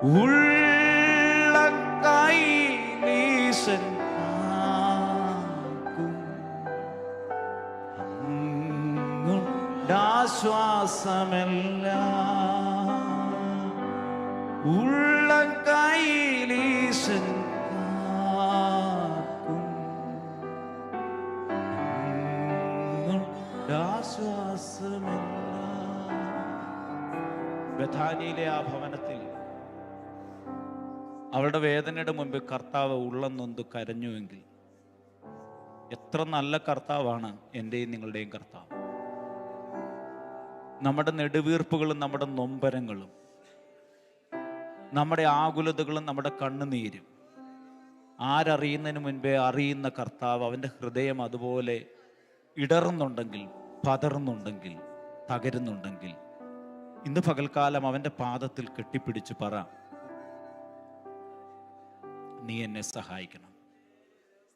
ഉള്ളക്കൈലീശൻ ആശ്വാസമെല്ലാം ഉള്ളക്കൈലീശൻ ബഥാനിയിലെ ആ ഭവനത്തിൽ അവളുടെ വേദനയുടെ മുമ്പിൽ കർത്താവ് ഉള്ളം നൊന്ത് കരഞ്ഞുവെങ്കിൽ എത്ര നല്ല കർത്താവാണ് എൻ്റെയും നിങ്ങളുടെയും കർത്താവ്. നമ്മുടെ നെടുവീർപ്പുകളും നമ്മുടെ നൊമ്പരങ്ങളും നമ്മുടെ ആകുലതകളും നമ്മുടെ കണ്ണുനീരും ആരറിയുന്നതിന് മുൻപേ അറിയുന്ന കർത്താവ് അവൻ്റെ ഹൃദയം അതുപോലെ ഇടറുന്നുണ്ടെങ്കിൽ, പതറുന്നുണ്ടെങ്കിൽ, തകരുന്നുണ്ടെങ്കിൽ ഇന്ന് പകൽക്കാലം അവൻ്റെ പാദത്തിൽ കെട്ടിപ്പിടിച്ച് പറ, നീ എന്നെ സഹായിക്കണം.